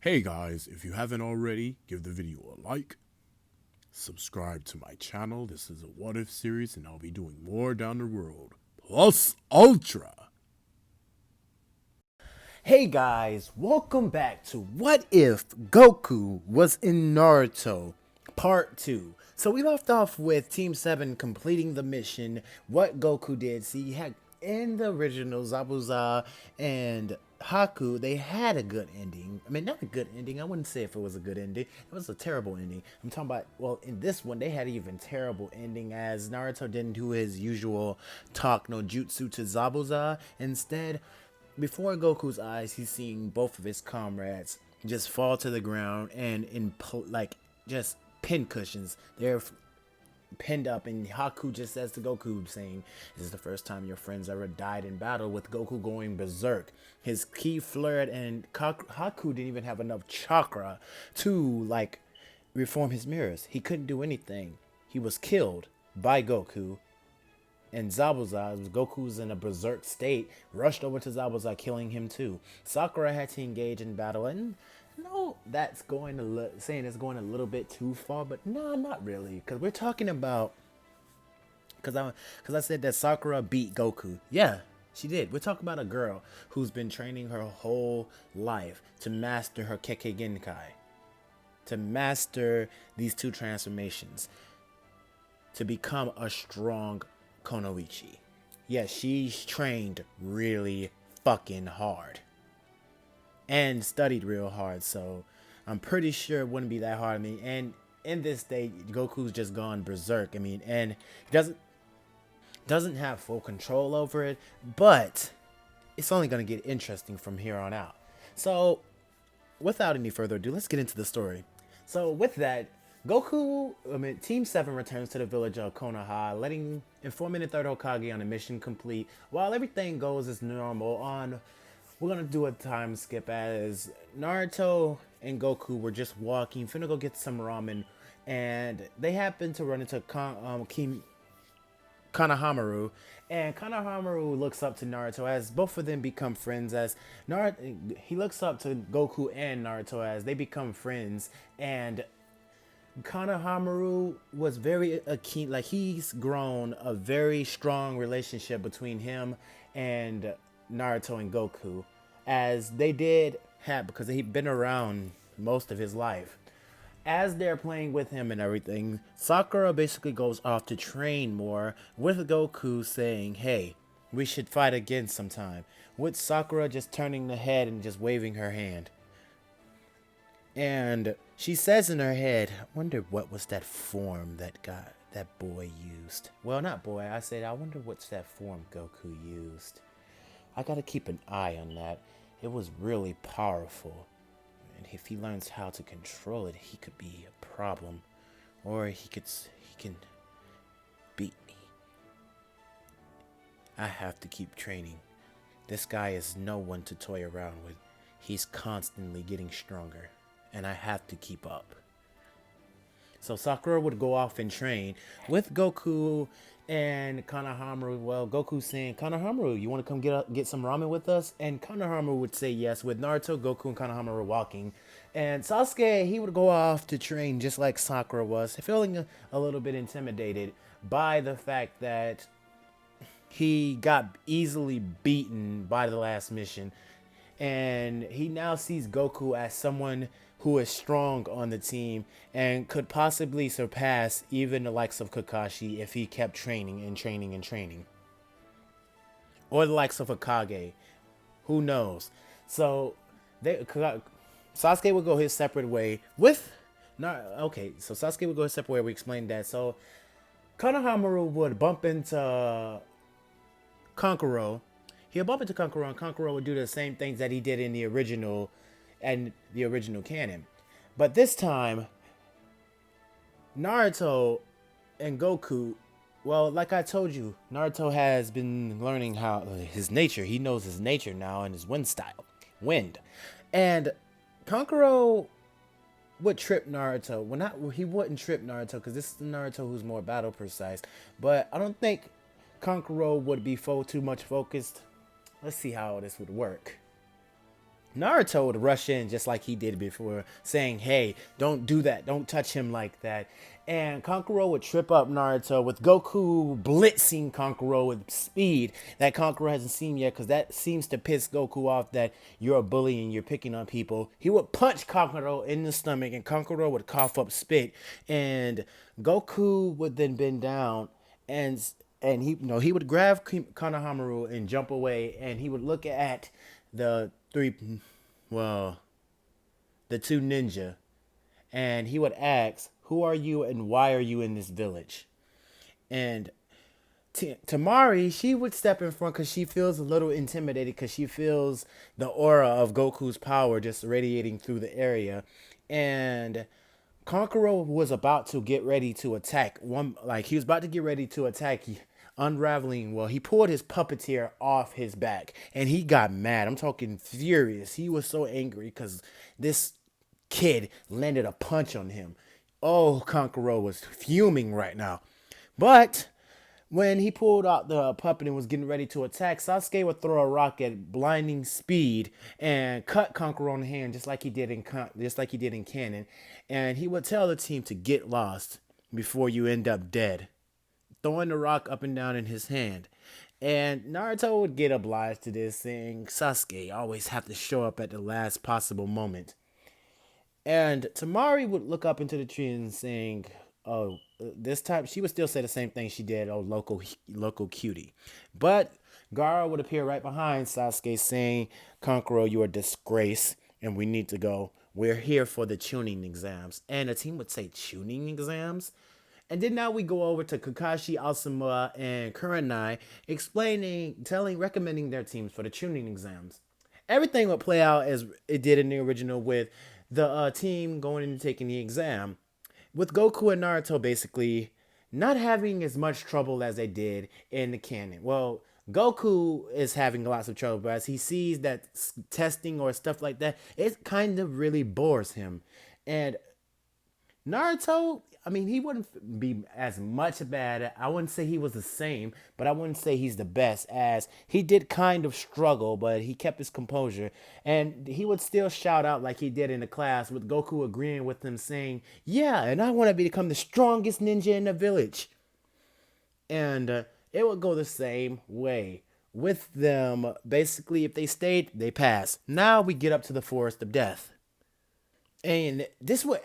Hey guys, if you haven't already, give the video a like, subscribe to my channel. This is a what if series and I'll be doing more down the road. Plus Ultra. Hey guys, welcome back to What If Goku Was in Naruto Part 2. So we left off with Team 7 completing the mission, what Goku did. See, had in the original Zabuza and Haku, they had a good ending. I mean, not a good ending. I wouldn't say if it was a good ending. It was a terrible ending. I'm talking about, well, in this one, they had an even terrible ending as Naruto didn't do his usual talk no jutsu to Zabuza. Instead, before Goku's eyes, he's seeing both of his comrades just fall to the ground and like just pin cushions. They're pinned up, and Haku just says to Goku, saying, "This is the first time your friends ever died in battle." With Goku going berserk, his ki flared, and Haku didn't even have enough chakra to like reform his mirrors. He couldn't do anything. He was killed by Goku, and Zabuza, Goku's in a berserk state, rushed over to Zabuza, killing him too. Sakura had to engage in battle, and no, that's going to saying it's going a little bit too far, but no, not really, because we're talking about because I said that Sakura beat Goku. Yeah, she did. We're talking about a girl who's been training her whole life to master her Kekkei Genkai, to master these two transformations, to become a strong Konoichi. Yes, she's trained really fucking hard and studied real hard, so I'm pretty sure it wouldn't be that hard. I mean, and in this state, Goku's just gone berserk. I mean, and he doesn't have full control over it, but it's only gonna get interesting from here on out. So, without any further ado, let's get into the story. So with that, Team 7 returns to the village of Konoha, informing the third Hokage on a mission complete. While everything goes as normal we're gonna do a time skip as Naruto and Goku were just walking, finna go get some ramen, and they happen to run into Kanahamaru, and Kanahamaru looks up to Naruto as both of them become friends. As Naruto, he looks up to Goku and Naruto as they become friends, and Kanahamaru was very keen, like he's grown a very strong relationship between him and Naruto and Goku, as they did have because he'd been around most of his life. As they're playing with him and everything, Sakura basically goes off to train more, with Goku saying, "Hey, we should fight again sometime." With Sakura just turning the head and just waving her hand. And she says in her head, "I wonder what was that form that boy used." Well, not boy, I said, I wonder what's that form Goku used. I gotta keep an eye on that. It was really powerful. And if he learns how to control it, he could be a problem. Or he can beat me. I have to keep training. This guy is no one to toy around with. He's constantly getting stronger, and I have to keep up. So Sakura would go off and train with Goku and Kanahamaru. Well, Goku's saying, "Kanahamaru, you want to come get some ramen with us?" And Kanahamaru would say yes, with Naruto, Goku, and Kanahamaru walking. And Sasuke, he would go off to train just like Sakura was, feeling a little bit intimidated by the fact that he got easily beaten by the last mission, and he now sees Goku as someone who is strong on the team and could possibly surpass even the likes of Kakashi if he kept training and training and training, or the likes of Hokage. Who knows? So Sasuke would go his separate way with okay, so Sasuke would go his separate way. We explained that. So Konohamaru would bump into Kankuro. He'll bump into Kankuro, and Kankuro would do the same things that he did in the original canon. But this time, Naruto and Goku, well, like I told you, Naruto has been learning how his nature. He knows his nature now and his wind style. Wind. And Kankuro would trip Naruto. Well, not he wouldn't trip Naruto because this is the Naruto who's more battle precise. But I don't think Kankuro would be too much focused. Let's see how this would work. Naruto would rush in just like he did before, saying, "Hey, don't do that. Don't touch him like that." And Kankuro would trip up Naruto with Goku blitzing Kankuro with speed that Kankuro hasn't seen yet, because that seems to piss Goku off that you're a bully and you're picking on people. He would punch Kankuro in the stomach, and Kankuro would cough up spit, and Goku would then bend down and he would grab Konohamaru and jump away, and he would look at the three, well, the two ninja, and he would ask, "Who are you and why are you in this village?" And Tamari, she would step in front because she feels a little intimidated because she feels the aura of Goku's power just radiating through the area. And Kankuro was about to get ready to attack. He was about to get ready to attack, unraveling. Well, he pulled his puppeteer off his back, and he got mad. I'm talking furious. He was so angry because this kid landed a punch on him. Oh, Kankuro was fuming right now. But when he pulled out the puppet and was getting ready to attack, Sasuke would throw a rock at blinding speed and cut Kankuro on the hand, just like he did in canon. And he would tell the team to get lost before you end up dead, throwing the rock up and down in his hand. And Naruto would get obliged to this, saying, "Sasuke always have to show up at the last possible moment." And Tamari would look up into the tree and saying, "Oh, this time," she would still say the same thing she did, "Oh, local cutie." But Gara would appear right behind Sasuke saying, "Kankuro, you are a disgrace and we need to go. We're here for the tuning exams." And the team would say, "Tuning exams?" And then now we go over to Kakashi, Asuma, and Kurenai recommending their teams for the tuning exams. Everything would play out as it did in the original, with the team going and taking the exam, with Goku and Naruto basically not having as much trouble as they did in the canon. Well, Goku is having lots of trouble, but as he sees that testing or stuff like that, it kind of really bores him. And Naruto, I mean, he wouldn't be as much bad. I wouldn't say he was the same, but I wouldn't say he's the best, as he did kind of struggle, but he kept his composure. And he would still shout out like he did in the class, with Goku agreeing with him, saying, "Yeah, and I want to become the strongest ninja in the village." And it would go the same way with them. Basically, if they stayed, they passed. Now we get up to the Forest of Death. And this would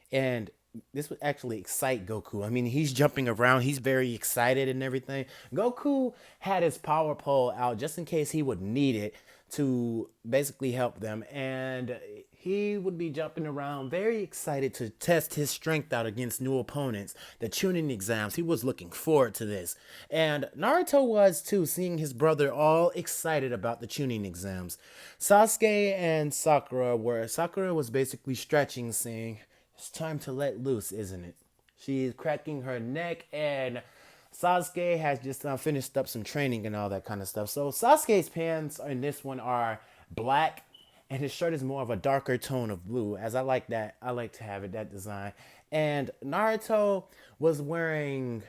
and this would actually excite Goku. I mean, he's jumping around, he's very excited and everything. Goku had his power pole out just in case he would need it to basically help them, and he would be jumping around very excited to test his strength out against new opponents, the tuning exams. He was looking forward to this, and Naruto was too, seeing his brother all excited about the tuning exams. Sakura was basically stretching, saying, "It's time to let loose, isn't it?" She's cracking her neck, and Sasuke has just finished up some training and all that kind of stuff. So Sasuke's pants in this one are black, and his shirt is more of a darker tone of blue, as I like that. I like to have it that design. And Naruto was wearing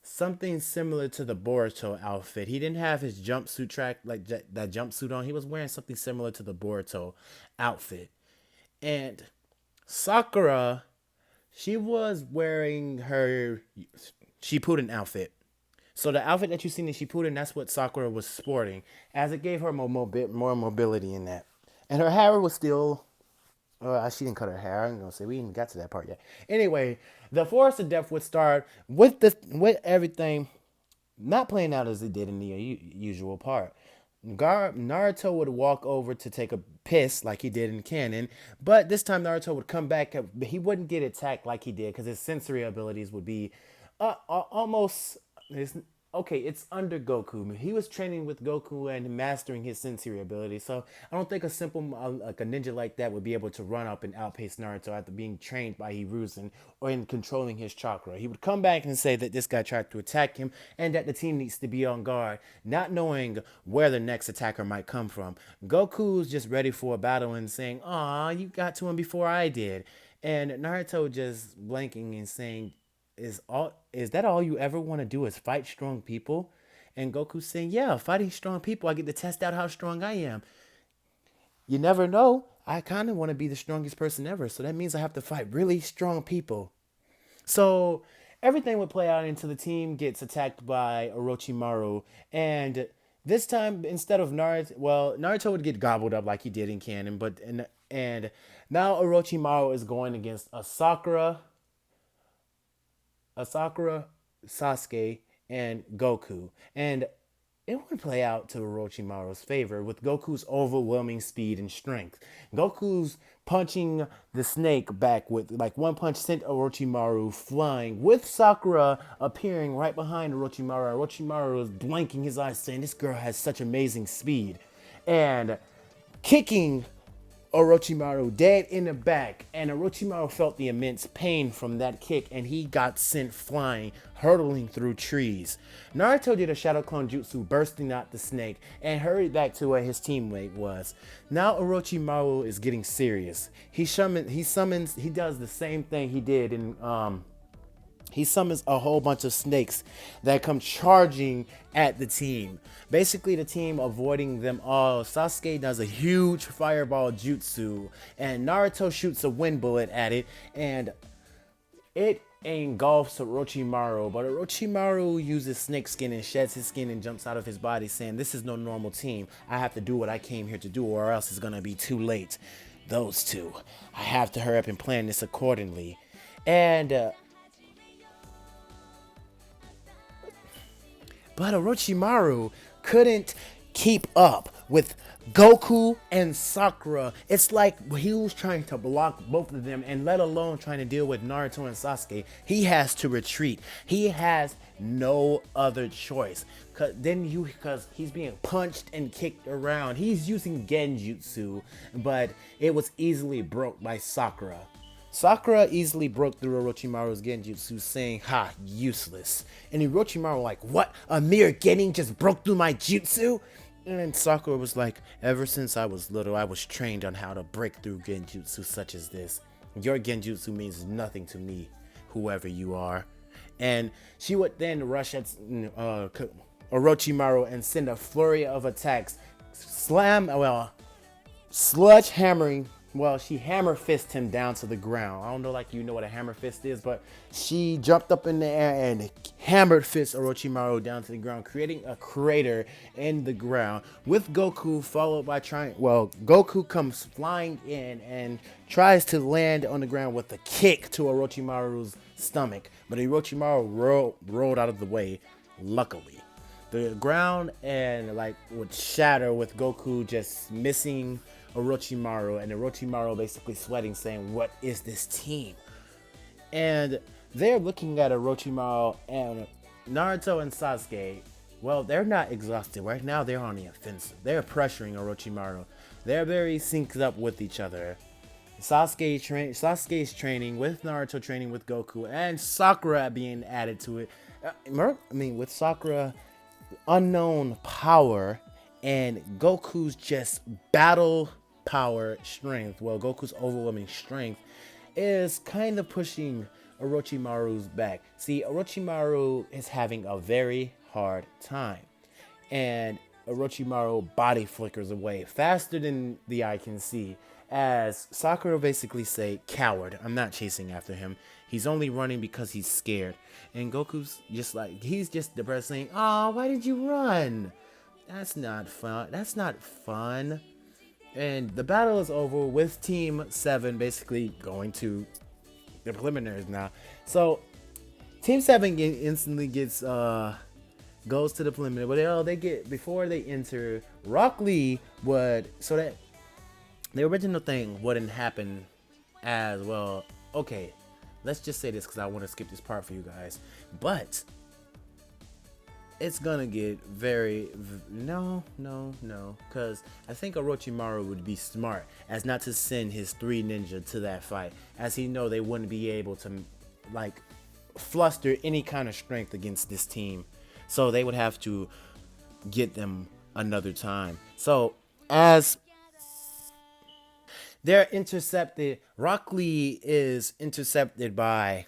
something similar to the Boruto outfit. He didn't have his jumpsuit track like that jumpsuit on. He was wearing something similar to the Boruto outfit. And Sakura, she was wearing her Shippuden outfit. So the outfit that you seen in Shippuden, that's what Sakura was sporting, as it gave her more mobility in that. And her hair was still, she didn't cut her hair. I'm gonna say we didn't got to that part yet. Anyway, the Forest of Death would start with everything not playing out as it did in the usual part. Naruto would walk over to take a piss like he did in canon, but this time Naruto would come back. He wouldn't get attacked like he did because his sensory abilities would be almost. Okay, it's under Goku. He was training with Goku and mastering his sensory ability. So I don't think a simple like a ninja like that would be able to run up and outpace Naruto after being trained by Hiruzen or in controlling his chakra. He would come back and say that this guy tried to attack him and that the team needs to be on guard, not knowing where the next attacker might come from. Goku's just ready for a battle and saying, "Aw, you got to him before I did." And Naruto just blanking and saying, is that all you ever want to do, is fight strong people?" And Goku's saying, yeah, fighting strong people, I get to test out how strong I am. You never know. I kind of want to be the strongest person ever. So that means I have to fight really strong people. So everything would play out until the team gets attacked by Orochimaru. And this time, instead of Naruto, well, Naruto would get gobbled up like he did in canon. And now Orochimaru is going against a Sakura, Sasuke, and Goku. And it would play out to Orochimaru's favor with Goku's overwhelming speed and strength. Goku's punching the snake back with like one punch sent Orochimaru flying, with Sakura appearing right behind Orochimaru. Orochimaru is blinking his eyes, saying, "This girl has such amazing speed," and kicking Orochimaru dead in the back, and Orochimaru felt the immense pain from that kick, and he got sent flying, hurtling through trees. Naruto did a Shadow Clone Jutsu, bursting out the snake, and hurried back to where his teammate was. Now Orochimaru is getting serious. He does the same thing he did in he summons a whole bunch of snakes that come charging at the team. Basically, the team avoiding them all. Sasuke does a huge fireball jutsu, and Naruto shoots a wind bullet at it, and it engulfs Orochimaru. But Orochimaru uses snake skin and sheds his skin and jumps out of his body, saying, "This is no normal team. I have to do what I came here to do, or else it's gonna be too late. Those two. I have to hurry up and plan this accordingly." And but Orochimaru couldn't keep up with Goku and Sakura. It's like he was trying to block both of them, and let alone trying to deal with Naruto and Sasuke. He has to retreat. He has no other choice. Because he's being punched and kicked around. He's using Genjutsu, but it was easily broke by Sakura. Sakura easily broke through Orochimaru's Genjutsu, saying, "Ha, useless." And Orochimaru like, "What? A mere Genin just broke through my jutsu?" And then Sakura was like, "Ever since I was little, I was trained on how to break through Genjutsu such as this. Your Genjutsu means nothing to me, whoever you are." And she would then rush at Orochimaru and send a flurry of attacks, sludge hammering. Well, she hammer fist him down to the ground. I don't know, like, you know what a hammer fist is, but she jumped up in the air and hammered fist Orochimaru down to the ground, creating a crater in the ground. With Goku, followed by Goku comes flying in and tries to land on the ground with a kick to Orochimaru's stomach, but Orochimaru rolled out of the way. Luckily, the ground would shatter with Goku just missing Orochimaru, and Orochimaru basically sweating, saying, "What is this team?" And they're looking at Orochimaru, and Naruto and Sasuke. Well, they're not exhausted right now. They're on the offensive. They're pressuring Orochimaru. They're very synced up with each other. Sasuke's training with Naruto, training with Goku, and Sakura being added to it. With Sakura, unknown power, and Goku's just battle power strength. Well, Goku's overwhelming strength is kind of pushing Orochimaru's back. See, Orochimaru is having a very hard time, and Orochimaru body flickers away faster than the eye can see, as Sakura basically say, "Coward, I'm not chasing after him. He's only running because he's scared." And Goku's just like, he's just depressed, saying, "Oh, why did you run? That's not fun. That's not fun." And the battle is over with Team 7 basically going to the preliminaries now. So Team 7 instantly goes to the preliminary. But before they enter, Rock Lee would, so that the original thing wouldn't happen as well. Okay, let's just say this because I want to skip this part for you guys. But it's gonna get no, because I think Orochimaru would be smart as not to send his 3 ninja to that fight, as he know they wouldn't be able to fluster any kind of strength against this team, so they would have to get them another time. So as they're intercepted, Rock Lee is intercepted by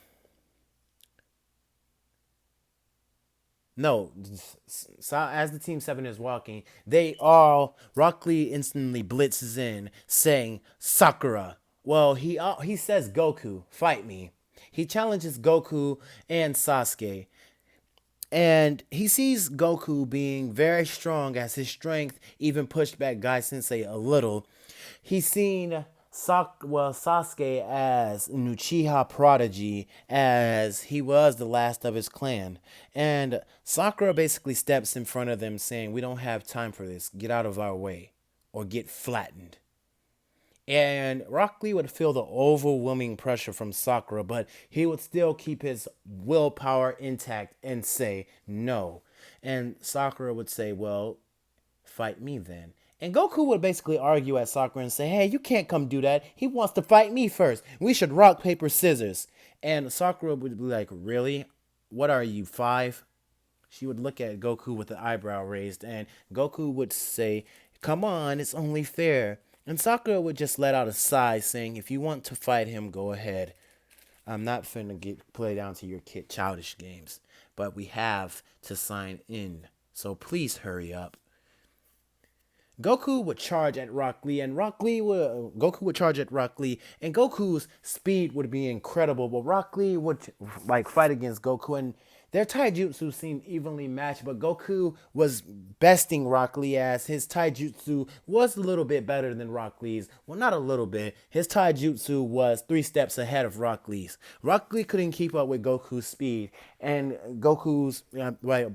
No, as the Team 7 is walking, they all, Rock Lee instantly blitzes in, saying, Sakura. Well, he says, Goku, fight me. He challenges Goku and Sasuke. And he sees Goku being very strong as his strength even pushed back Guy Sensei a little. He's seen Sasuke as an Uchiha prodigy, as he was the last of his clan. And Sakura basically steps in front of them saying, we don't have time for this. Get out of our way or get flattened. And Rock Lee would feel the overwhelming pressure from Sakura, but he would still keep his willpower intact and say no. And Sakura would say, well, fight me then. And Goku would basically argue at Sakura and say, hey, you can't come do that. He wants to fight me first. We should rock, paper, scissors. And Sakura would be like, really? What are you, 5? She would look at Goku with the eyebrow raised, and Goku would say, come on, it's only fair. And Sakura would just let out a sigh, saying, if you want to fight him, go ahead. I'm not finna play down to your kid childish games, but we have to sign in. So please hurry up. Goku would charge at Rock Lee, and Goku would charge at Rock Lee, and Goku's speed would be incredible. But Rock Lee would like fight against Goku, and their taijutsu seemed evenly matched. But Goku was besting Rock Lee as his taijutsu was a little bit better than Rock Lee's. Well, not a little bit. His taijutsu was 3 steps ahead of Rock Lee's. Rock Lee couldn't keep up with Goku's speed and Goku's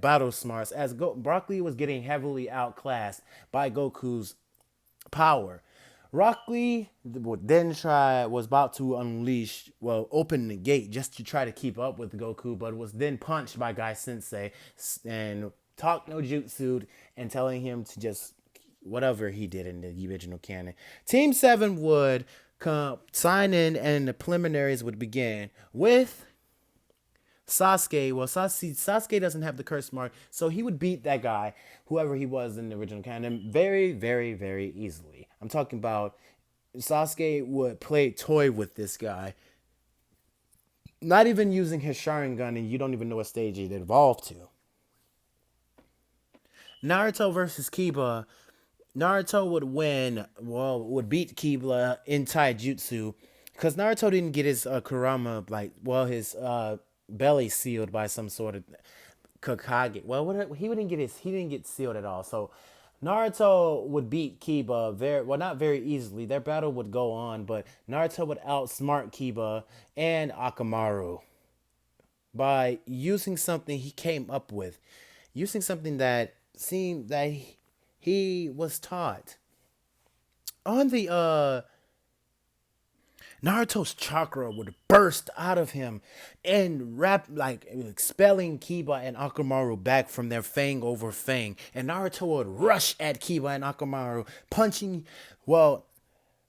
battle smarts, as Rock Lee was getting heavily outclassed by Goku's power. Rock Lee would then was about to open the gate just to try to keep up with Goku, but was then punched by Guy Sensei and talked no jutsu and telling him to just whatever he did in the original canon. Team 7 would sign in, and the preliminaries would begin with Sasuke. Well, Sasuke doesn't have the curse mark, so he would beat that guy, whoever he was in the original canon, very, very, very easily. I'm talking about Sasuke would play toy with this guy, not even using his Sharingan, and you don't even know what stage it evolved to. Naruto versus Kiba. Naruto would win, would beat Kiba in Taijutsu, because Naruto didn't get his Kurama, his belly sealed by some sort of Kokage. He didn't get sealed at all. So Naruto would beat Kiba not very easily. Their battle would go on, but Naruto would outsmart Kiba and Akamaru by using something he came up with, using something that seemed that he was taught. On the Naruto's chakra would burst out of him and expelling Kiba and Akamaru back from their fang over fang. And Naruto would rush at Kiba and Akamaru, punching. Well,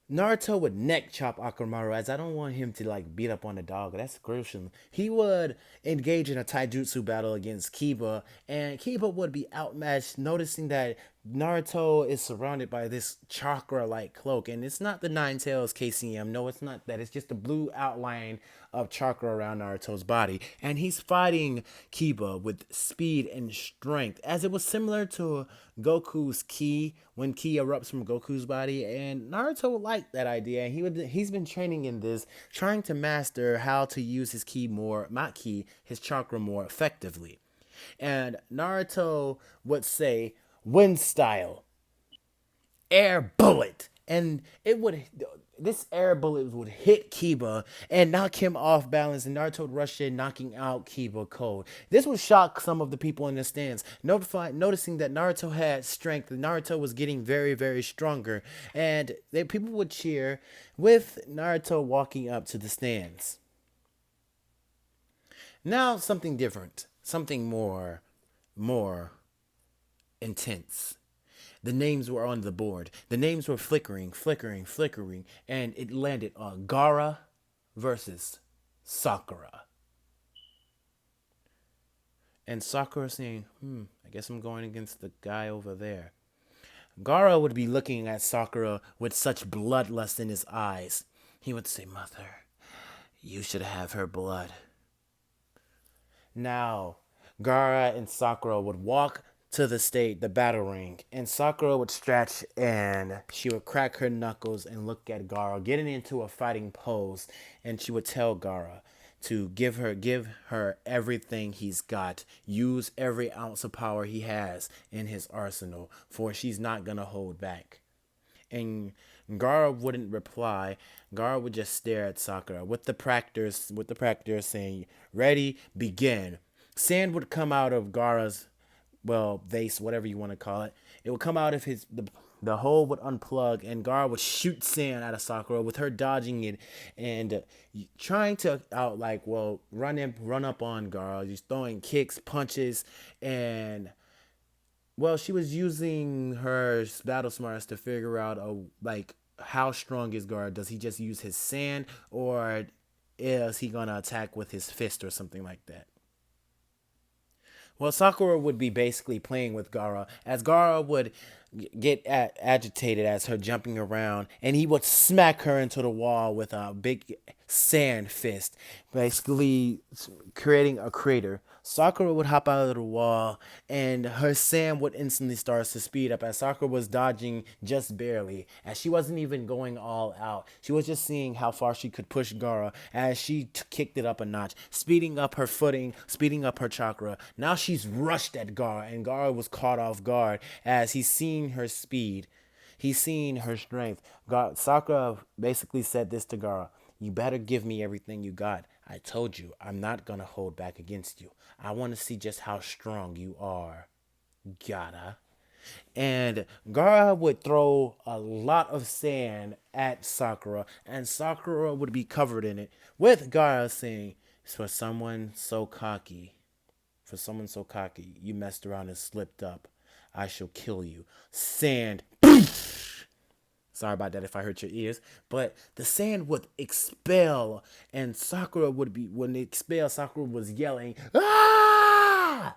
Naruto would neck chop Akamaru, as I don't want him to beat up on the dog. That's gruesome. He would engage in a taijutsu battle against Kiba, and Kiba would be outmatched, noticing that Naruto is surrounded by this chakra-like cloak, and it's not the Nine Tails KCM. No, it's not that. It's just the blue outline of chakra around Naruto's body, and he's fighting Kiba with speed and strength, as it was similar to Goku's ki when ki erupts from Goku's body. And Naruto liked that idea, and he's been training in this, trying to master how to use his his chakra more effectively. And Naruto would say, wind style, air bullet, and this air bullet would hit Kiba and knock him off balance, and Naruto would rush in, knocking out Kiba cold. This would shock some of the people in the stands, noticing that Naruto had strength, and Naruto was getting very, very stronger, and people would cheer with Naruto walking up to the stands. Now something different, something more intense. The names were on the board. The names were flickering, and it landed on Gaara versus Sakura. And Sakura saying, I guess I'm going against the guy over there. Gaara would be looking at Sakura with such bloodlust in his eyes. He would say, Mother, you should have her blood. Now, Gaara and Sakura would walk to the battle ring, and Sakura would stretch and she would crack her knuckles and look at Gaara, getting into a fighting pose, and she would tell Gaara to give her everything he's got. Use every ounce of power he has in his arsenal, for she's not gonna hold back. And Gara wouldn't reply. Gara would just stare at Sakura with the practice saying, "Ready, begin." Sand would come out of Gara's, well, vase, whatever you want to call it. It would come out of the hole would unplug, and Gara would shoot sand out of Sakura with her dodging it and trying to run up on Gara, just throwing kicks, punches, and well, she was using her battle smarts to figure out how strong is Guard. Does he just use his sand, or is he gonna attack with his fist or something like that? Well, Sakura would be basically playing with Gara as Gara would get agitated as her jumping around, and he would smack her into the wall with a big sand fist, basically creating a crater. Sakura would hop out of the wall, and her sand would instantly start to speed up as Sakura was dodging just barely, as she wasn't even going all out. She was just seeing how far she could push Gara as she kicked it up a notch, speeding up her footing, speeding up her chakra. Now she's rushed at Gara, and Gara was caught off guard as he's seeing her speed. He's seeing her strength. Sakura basically said this to Gara: "You better give me everything you got. I told you, I'm not gonna hold back against you. I want to see just how strong you are. Gotta." And Gara would throw a lot of sand at Sakura, and Sakura would be covered in it, with Gara saying, For someone so cocky, you messed around and slipped up. I shall kill you." Sand. Sorry about that if I hurt your ears. But the sand would expel, and Sakura would be, when it expelled, Sakura was yelling, "Ah!"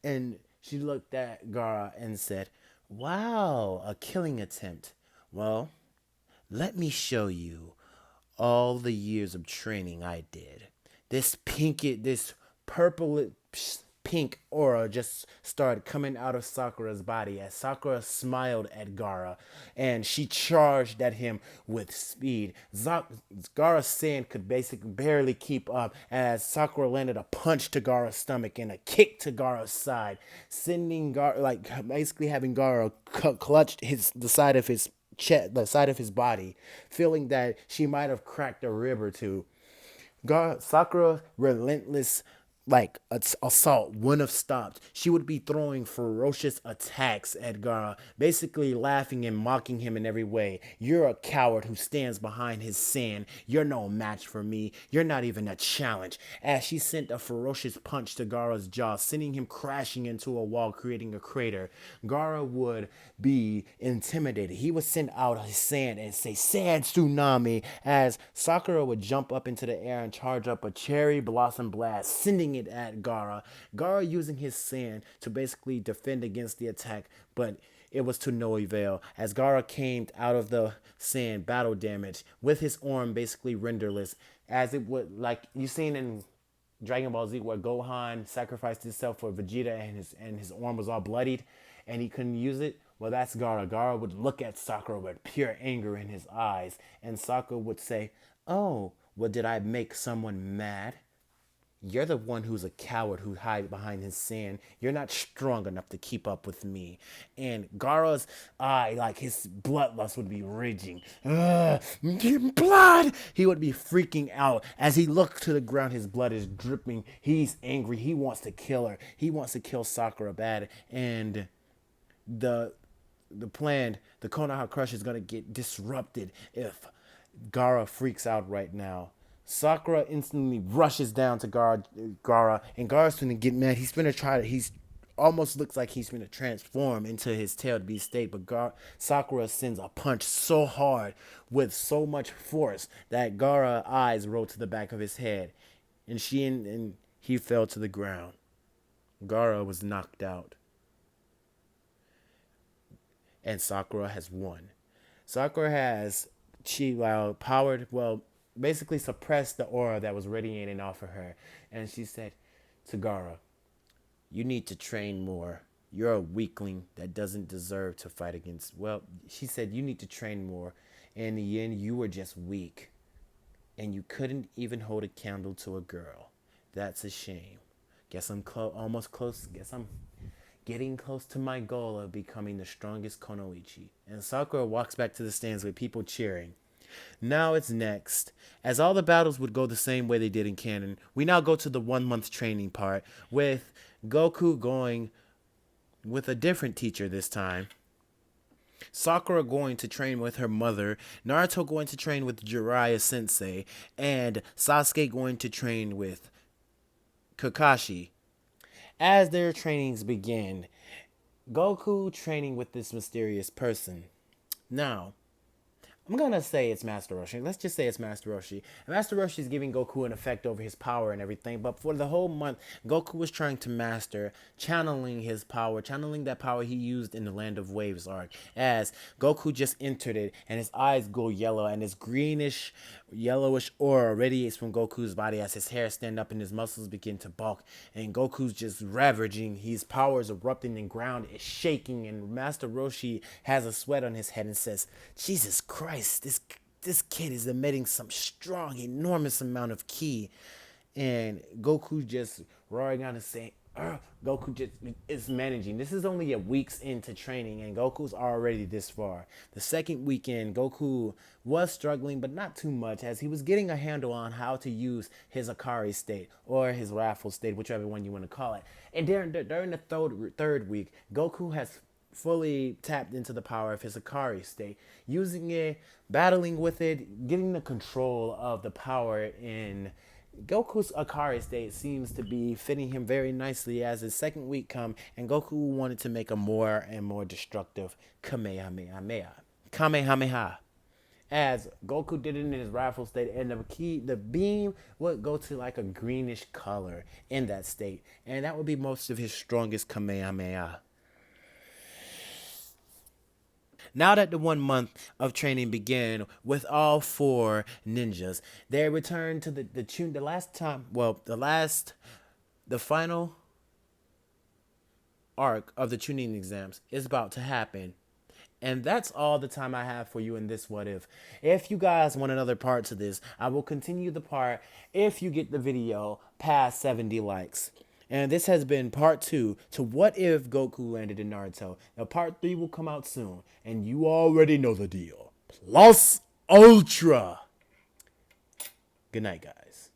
And she looked at Gara and said, "Wow, a killing attempt. Well, let me show you all the years of training I did." This purple pink aura just started coming out of Sakura's body as Sakura smiled at Gara, and she charged at him with speed. Gara's sand could basically barely keep up as Sakura landed a punch to Gara's stomach and a kick to Gara's side, sending Gara, basically having Gara clutched the side of his chest, the side of his body, feeling that she might have cracked a rib or two. Sakura relentless assault wouldn't have stopped. She would be throwing ferocious attacks at Gara, basically laughing and mocking him in every way. "You're a coward who stands behind his sand. You're no match for me. You're not even a challenge." As she sent a ferocious punch to Gara's jaw, sending him crashing into a wall, creating a crater. Gara would be intimidated. He would send out his sand and say, "Sand tsunami," as Sakura would jump up into the air and charge up a cherry blossom blast, sending it at Gara. Gara using his sand to basically defend against the attack, but it was to no avail as Gara came out of the sand battle damage with his arm basically renderless, as it would, like you seen in Dragon Ball Z where Gohan sacrificed himself for Vegeta and his arm was all bloodied and he couldn't use it. Well, that's Gara. Gara would look at Sakura with pure anger in his eyes, and Sakura would say, "Oh, well, did I make someone mad? You're the one who's a coward who hide behind his sand. You're not strong enough to keep up with me." And Gara's eye, like his bloodlust would be raging. "Ugh, blood!" He would be freaking out as he looked to the ground. His blood is dripping. He's angry. He wants to kill her. He wants to kill Sakura bad. And the the Konoha Crush is gonna get disrupted if Gara freaks out right now. Sakura instantly rushes down to Gara, and Gara's gonna get mad. He's gonna try to. He's almost looks like he's gonna transform into his tail to be state, but Sakura sends a punch so hard with so much force that Gara eyes roll to the back of his head, and he fell to the ground. Gara was knocked out, and Sakura has won. Sakura has powered, basically suppressed the aura that was radiating off of her, and she said to Gara, You need to train more. You're a weakling that doesn't deserve to fight against. Well, she said you need to train more. In the end, you were just weak. And you couldn't even hold a candle to a girl. That's a shame. Guess I'm almost close. Guess I'm getting close to my goal of becoming the strongest Konoichi. And Sakura walks back to the stands with people cheering. Now it's next. As all the battles would go the same way they did in canon, we now go to the 1 month training part with Goku going with a different teacher this time. Sakura going to train with her mother, Naruto going to train with Jiraiya Sensei, and Sasuke going to train with Kakashi. As their trainings begin, Goku training with this mysterious person. Now, I'm gonna say it's Master Roshi. Let's just say it's Master Roshi. And Master Roshi is giving Goku an effect over his power and everything. But for the whole month, Goku was trying to master channeling his power, channeling that power he used in the Land of Waves arc. As Goku just entered it, and his eyes go yellow, and his greenish, yellowish aura radiates from Goku's body as his hair stand up and his muscles begin to bulk. And Goku's just ravaging. His power is erupting, and ground is shaking. And Master Roshi has a sweat on his head and says, "Jesus Christ. This kid is emitting some strong, enormous amount of ki." And Goku just roaring out and saying, "Ugh." Goku just is managing. This is only a week's into training, and Goku's already this far. The second weekend, Goku was struggling, but not too much, as he was getting a handle on how to use his Akari state, or his Wrathful state, whichever one you want to call it. And during the third week, Goku has fully tapped into the power of his Akari state, using it, battling with it, getting the control of the power in Goku's Akari state seems to be fitting him very nicely as his second week come, and Goku wanted to make a more and more destructive Kamehameha. Kamehameha. As Goku did it in his Wrathful state, and the beam would go to like a greenish color in that state, and that would be most of his strongest Kamehameha. Now that the 1 month of training began with all four ninjas, they returned to the last time. Well, the final arc of the tuning exams is about to happen. And that's all the time I have for you in this What If. If you guys want another part to this, I will continue the part if you get the video past 70 likes. And this has been part 2 to What If Goku Landed in Naruto. Now part 3 will come out soon, and you already know the deal. Plus Ultra! Good night, guys.